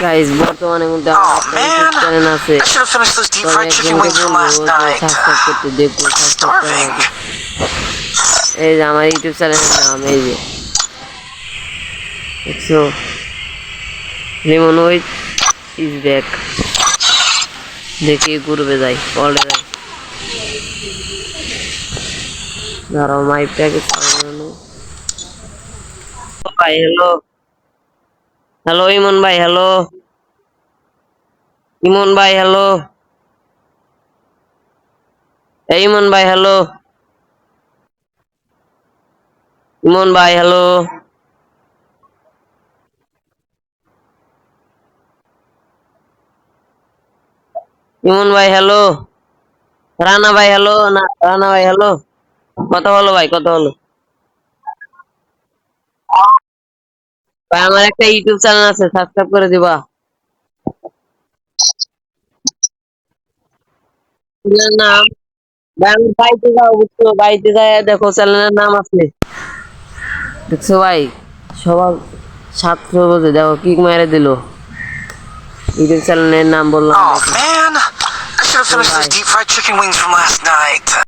Guys বর্তমানে মধ্যে আমার একটা ইউটিউব চ্যানেল আছে I should have finished those deep তবে fried chicken একজনকে wings from বলবো last যে night. সাবস্ক্রাইব করতে দেখবো I'm সাবস্ক্রাইব করে starving. রাখো। এই যে আমার ইউটিউব চ্যানেলের নাম এই যে দেখছো লেমন উইথ ইজ ব্যাক দেখি ঘুরবে যাই পরে যাই দাঁড়াও মাই প্যাকেজ ভাই হ্যালো হ্যালো ইমন ভাই হ্যালো ইমন ভাই হ্যালো এই ইমন ভাই হ্যালো ইমন ভাই হ্যালো ইমন ভাই হ্যালো রানা ভাই হ্যালো না রানা ভাই হ্যালো কথা বলো ভাই কথা বলো ভাই আমার একটা ইউটিউব চ্যানেল আছে সাবস্ক্রাইব করে দিবা চ্যানেলের নাম ভাই আমি বাড়িতে যাও বুঝছো বাড়িতে যাই দেখো চ্যানেলের নাম আছে দেখছো ভাই সবার ছাত্র বোঝে দেখো কিক মেরে দিল ইউটিউব চ্যানেলের নাম বললাম Oh দেখো man, I should have finished those ভাই deep fried chicken wings from last night.